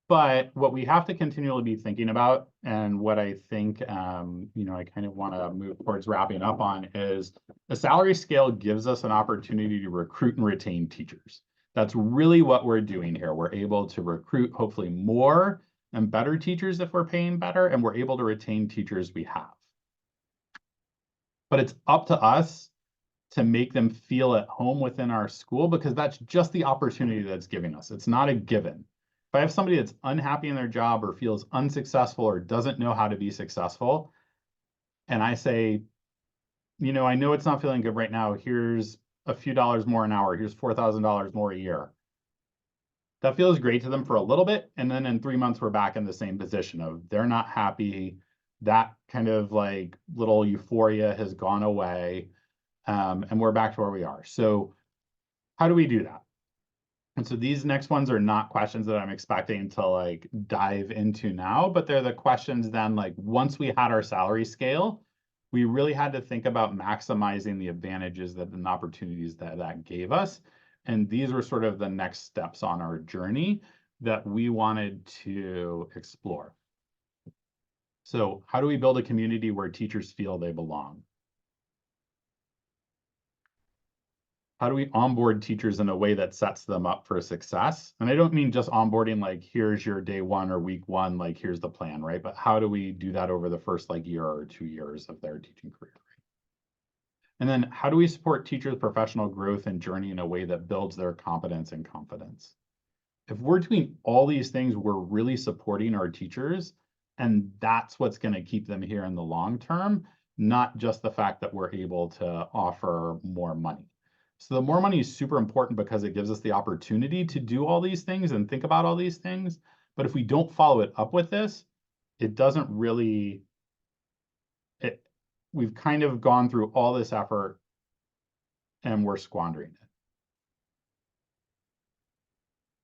But what we have to continually be thinking about, and what I think, I kind of want to move towards wrapping up on, is the salary scale gives us an opportunity to recruit and retain teachers. That's really what we're doing here. We're able to recruit hopefully more and better teachers if we're paying better, and we're able to retain teachers we have. But it's up to us to make them feel at home within our school, because that's just the opportunity that's giving us. It's not a given. If I have somebody that's unhappy in their job or feels unsuccessful or doesn't know how to be successful, and I say, I know it's not feeling good right now, here's a few dollars more an hour, here's $4,000 more a year. That feels great to them for a little bit, and then in 3 months, we're back in the same position of they're not happy. That kind of like little euphoria has gone away, and we're back to where we are. So how do we do that? And so these next ones are not questions that I'm expecting to like dive into now, but they're the questions then, like once we had our salary scale, we really had to think about maximizing the advantages and opportunities that gave us. And these were sort of the next steps on our journey that we wanted to explore. So how do we build a community where teachers feel they belong? How do we onboard teachers in a way that sets them up for success? And I don't mean just onboarding like, here's your day one or week one, like here's the plan, right? But how do we do that over the first like year or 2 years of their teaching career? And then how do we support teachers' professional growth and journey in a way that builds their competence and confidence? If we're doing all these things, we're really supporting our teachers, and that's what's going to keep them here in the long term, not just the fact that we're able to offer more money. So the more money is super important because it gives us the opportunity to do all these things and think about all these things. But if we don't follow it up with this, it doesn't really, we've kind of gone through all this effort and we're squandering it.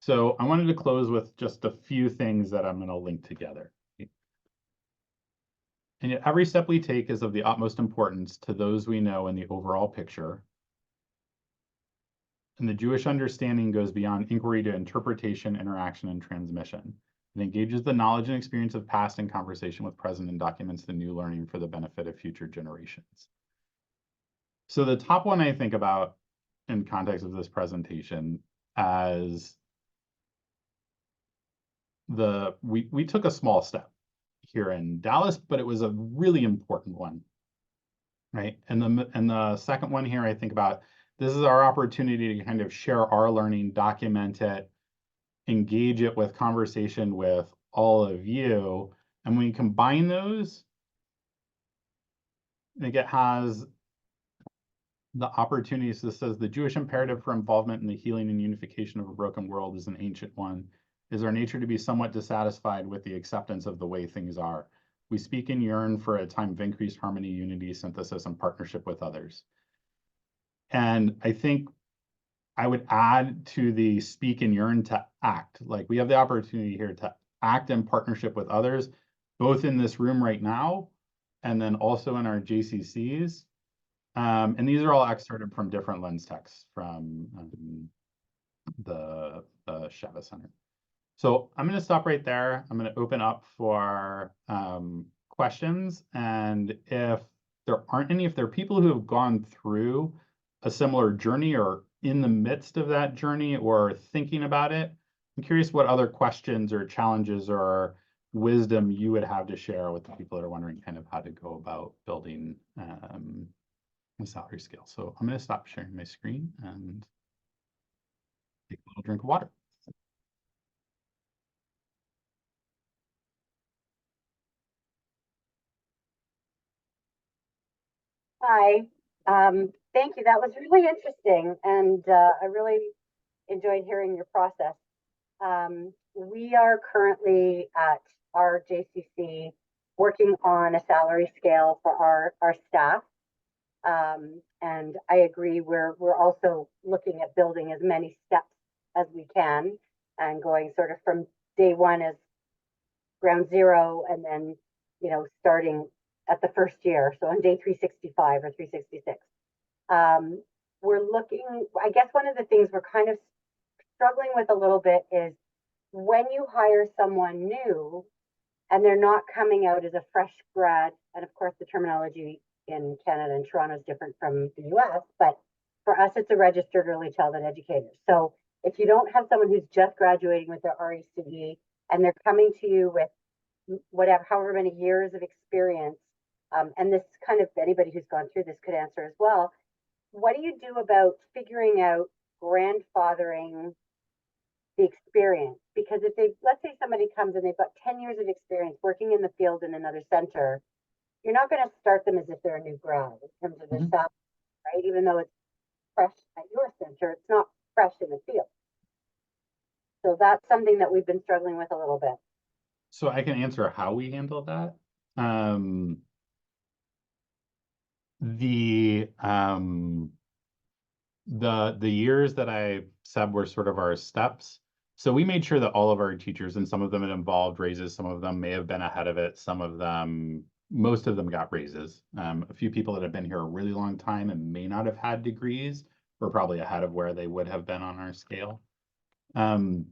So I wanted to close with just a few things that I'm going to link together. And yet every step we take is of the utmost importance to those we know in the overall picture. And the Jewish understanding goes beyond inquiry to interpretation, interaction, and transmission. It engages the knowledge and experience of past in conversation with present and documents the new learning for the benefit of future generations. So the top one I think about in context of this presentation as we took a small step here in Dallas, but it was a really important one, right? And the second one here, I think about, this is our opportunity to kind of share our learning, document it, engage it with conversation with all of you. And when you combine those, I think it has the opportunities. This says the Jewish imperative for involvement in the healing and unification of a broken world is an ancient one. It is our nature to be somewhat dissatisfied with the acceptance of the way things are. We speak and yearn for a time of increased harmony, unity, synthesis, and partnership with others. And I think I would add to the speak and yearn to act. Like, we have the opportunity here to act in partnership with others, both in this room right now, and then also in our JCCs. And these are all excerpted from different lens texts from the Sheva Center. So I'm going to stop right there. I'm going to open up for questions. And if there aren't any, if there are people who have gone through a similar journey or in the midst of that journey or thinking about it, I'm curious what other questions or challenges or wisdom you would have to share with the people that are wondering kind of how to go about building a salary scale. So I'm going to stop sharing my screen and take a little drink of water. Hi, thank you. That was really interesting, and I really enjoyed hearing your process. We are currently at our JCC working on a salary scale for our staff. And I agree, we're also looking at building as many steps as we can and going sort of from day one as ground zero, and then, you know, starting at the first year. So on day 365 or 366. We're looking, I guess one of the things we're kind of struggling with a little bit is when you hire someone new and they're not coming out as a fresh grad, and of course the terminology in Canada and Toronto is different from the US, but for us it's a registered early childhood educator. So if you don't have someone who's just graduating with their RECE and they're coming to you with whatever, however many years of experience, and this kind of, anybody who's gone through this could answer as well, what do you do about figuring out grandfathering the experience? Because if they, let's say somebody comes and they've got 10 years of experience working in the field in another center, you're not going to start them as if they're a new grad in terms of their salary, right? Even though it's fresh at your center, it's not fresh in the field. So that's something that we've been struggling with a little bit. So I can answer how we handle that. The years that I said were sort of our steps. So we made sure that all of our teachers, and some of them had involved raises, some of them may have been ahead of it, some of them, most of them got raises. A few people that have been here a really long time and may not have had degrees were probably ahead of where they would have been on our scale. And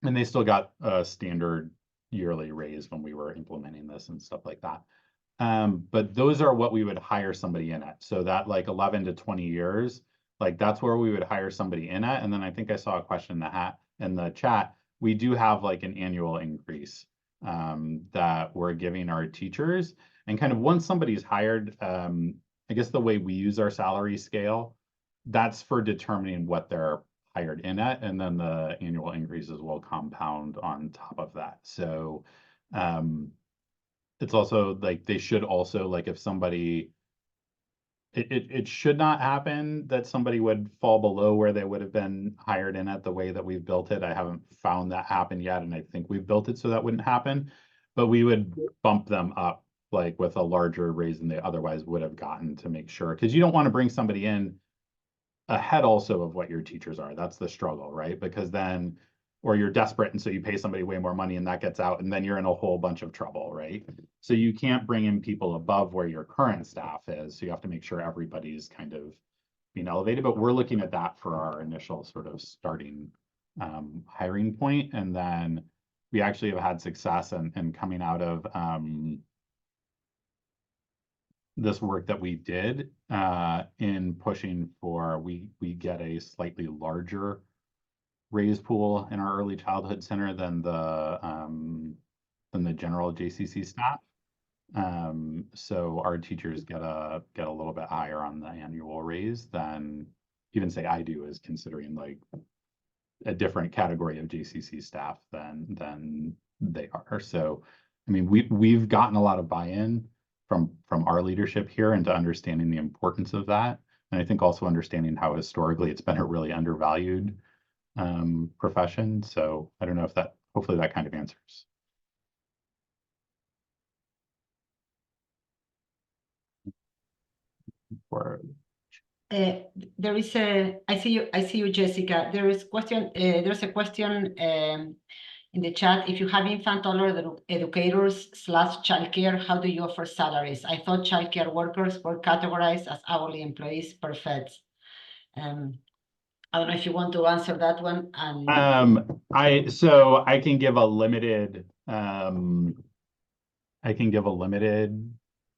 they still got a standard yearly raise when we were implementing this and stuff like that. But those are what we would hire somebody in at. So that like 11 to 20 years, like that's where we would hire somebody in at. And then I think I saw a question in the chat. We do have like an annual increase that we're giving our teachers. And kind of once somebody's hired, I guess the way we use our salary scale, that's for determining what they're hired in at, and then the annual increases will compound on top of that. So it's also like they should also, like, if somebody, it should not happen that somebody would fall below where they would have been hired in at the way that we've built it. I haven't found that happen yet, and I think we've built it so that wouldn't happen. But we would bump them up like with a larger raise than they otherwise would have gotten to make sure, because you don't want to bring somebody in ahead also of what your teachers are. That's the struggle, right? Because then, or you're desperate and so you pay somebody way more money and that gets out, and then you're in a whole bunch of trouble, right? So you can't bring in people above where your current staff is. So you have to make sure everybody's kind of being elevated. But we're looking at that for our initial sort of starting hiring point. And then we actually have had success in coming out of this work that we did in pushing for, we get a slightly larger raise pool in our early childhood center than the general JCC staff. So our teachers get a little bit higher on the annual raise than even say I do, is considering like a different category of JCC staff than they are. So I mean, we've gotten a lot of buy-in from our leadership here into understanding the importance of that. And I think also understanding how historically it's been a really undervalued profession. So I don't know if that, hopefully that kind of answers. Or There is I see you, Jessica. There's a question in the chat. If you have infant toddler educators / childcare, how do you offer salaries? I thought childcare workers were categorized as hourly employees per feds. I don't know if you want to answer that one. So I can give a limited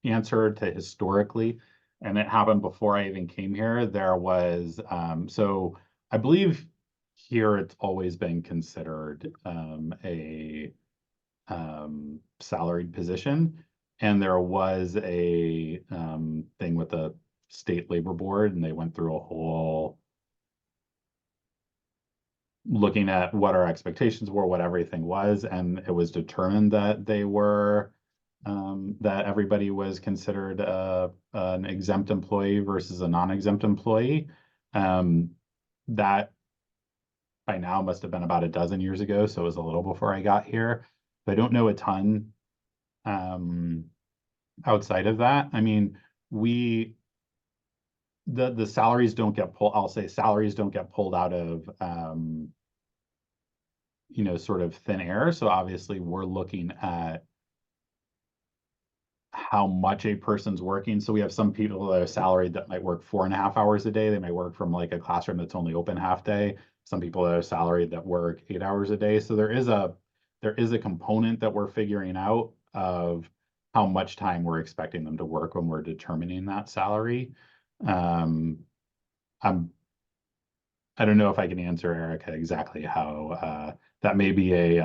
answer to historically, and it happened before I even came here. There was so I believe here it's always been considered a salaried position, and there was a thing with the state labor board, and they went through a whole looking at what our expectations were, what everything was, and it was determined that they were that everybody was considered an exempt employee versus a non-exempt employee. That by now must have been about a dozen years ago, so it was a little before I got here. But I don't know a ton outside of that. I mean, the salaries don't get pulled, I'll say salaries don't get pulled out of you know, sort of thin air. So obviously we're looking at how much a person's working. So we have some people that are salaried that might work 4.5 hours a day. They might work from like a classroom that's only open half day. Some people that are salaried that work 8 hours a day. So there is a component that we're figuring out of how much time we're expecting them to work when we're determining that salary. I don't know if I can answer Erica exactly how that may be a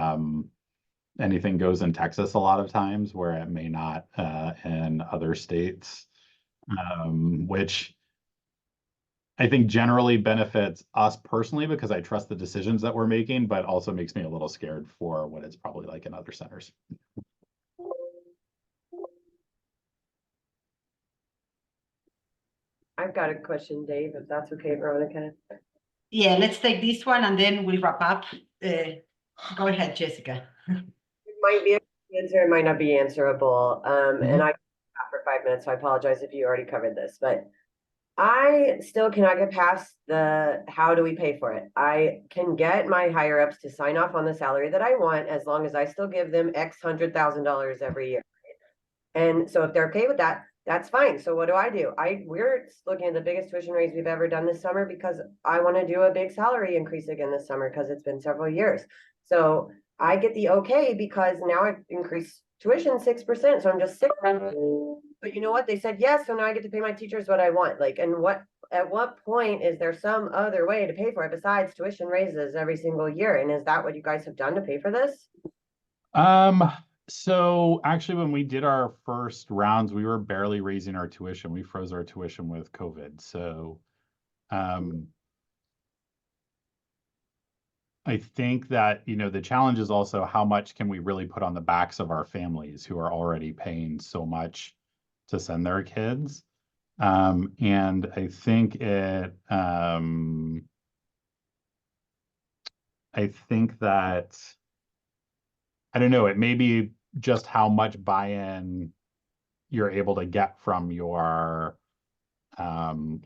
anything goes in Texas a lot of times where it may not in other states, which I think generally benefits us personally because I trust the decisions that we're making, but also makes me a little scared for what it's probably like in other centers. I've got a question, Dave, if that's okay, Veronica. Yeah, let's take this one and then we'll wrap up. Go ahead, Jessica. It might be an answer, it might not be answerable. And I got for 5 minutes, so I apologize if you already covered this, but I still cannot get past the how do we pay for it. I can get my higher ups to sign off on the salary that I want as long as I still give them X $100,000 every year. And so if they're okay with that, that's fine. So what do? We're looking at the biggest tuition raise we've ever done this summer because I want to do a big salary increase again this summer because it's been several years. So I get the okay because now I've increased tuition 6%. So I'm just sick. But you know what? They said yes. So now I get to pay my teachers what I want. Like, and at what point is there some other way to pay for it besides tuition raises every single year? And is that what you guys have done to pay for this? So actually, when we did our first rounds, we were barely raising our tuition. We froze our tuition with COVID. So I think that, the challenge is also how much can we really put on the backs of our families who are already paying so much to send their kids. And I think that, I don't know, it may be just how much buy-in you're able to get from your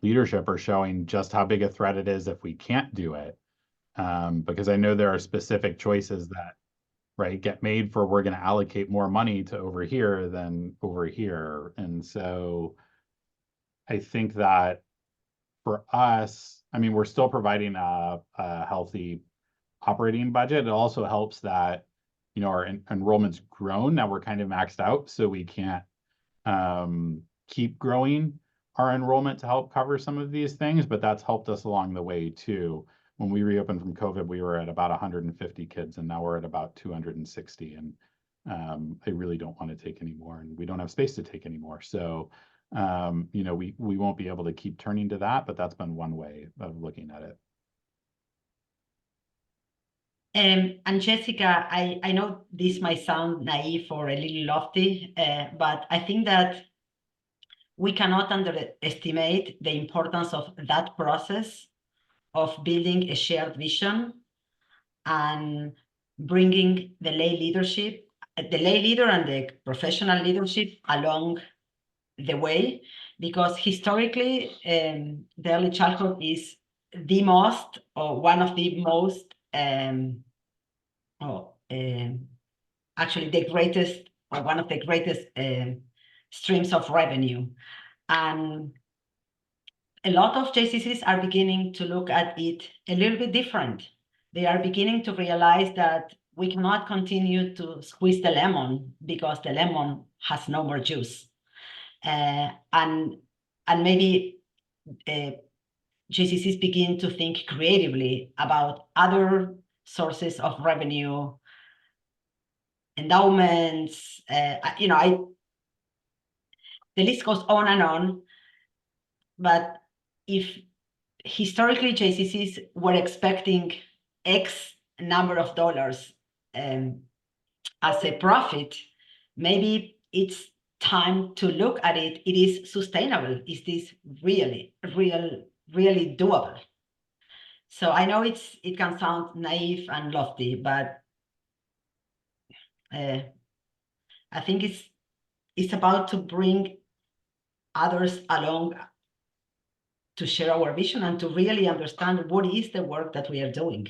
leadership, or showing just how big a threat it is if we can't do it. Because I know there are specific choices that, right, get made for, we're going to allocate more money to over here than over here. And so I think that for us, I mean, we're still providing a healthy operating budget. It also helps that, our enrollment's grown. Now we're kind of maxed out, so we can't keep growing our enrollment to help cover some of these things, but that's helped us along the way too. When we reopened from COVID, we were at about 150 kids, and now we're at about 260. And I really don't want to take any more, and we don't have space to take any more. So, we won't be able to keep turning to that, but that's been one way of looking at it. And Jessica, I know this might sound naive or a little lofty, but I think that we cannot underestimate the importance of that process of building a shared vision and bringing the lay leader and the professional leadership along the way, because historically, the early childhood is the most, or one of the most, actually the greatest, or one of the greatest streams of revenue. And a lot of JCCs are beginning to look at it a little bit different. They are beginning to realize that we cannot continue to squeeze the lemon because the lemon has no more juice. And maybe JCCs begin to think creatively about other sources of revenue, endowments, the list goes on and on. But if historically JCCs were expecting X number of dollars as a profit, maybe it's time to look at it. It is sustainable. Is this really doable? So I know it can sound naive and lofty, but I think it's about to bring others along to share our vision and to really understand what is the work that we are doing.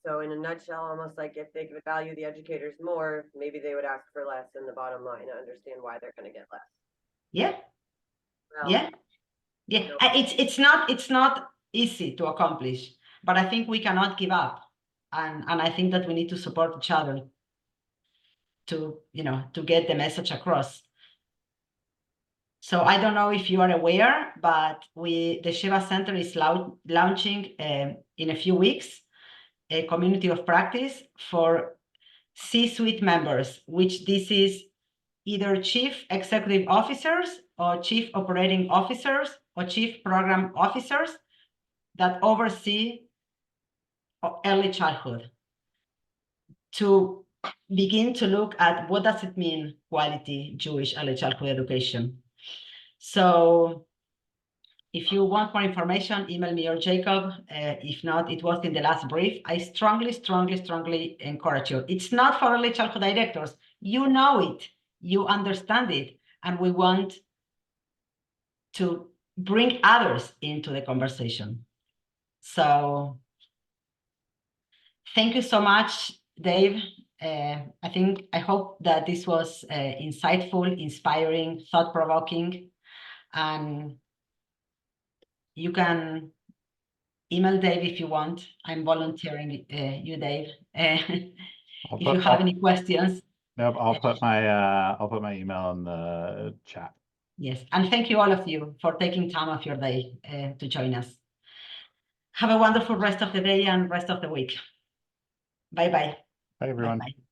So in a nutshell, almost like if they could value the educators more, maybe they would ask for less in the bottom line and understand why they're going to get less. Yeah. Well, Yeah. It's not easy to accomplish, but I think we cannot give up. And I think that we need to support each other to get the message across. So I don't know if you are aware, but the Sheva Center is launching in a few weeks a community of practice for C-suite members, which this is either chief executive officers or chief operating officers or chief program officers that oversee early childhood, to begin to look at what does it mean quality Jewish early childhood education. So if you want more information, email me or Jacob. If not, it was in the last brief. I strongly encourage you. It's not for early childhood directors. You know it, you understand it, and we want to bring others into the conversation. So thank you so much, Dave. I hope that this was insightful, inspiring, thought-provoking, and you can email Dave if you want. I'm volunteering you, Dave. If you have any questions. Nope, I'll put my email in the chat. Yes, and thank you all of you for taking time of your day to join us. Have a wonderful rest of the day and rest of the week. Bye-bye. Bye, everyone. Bye-bye.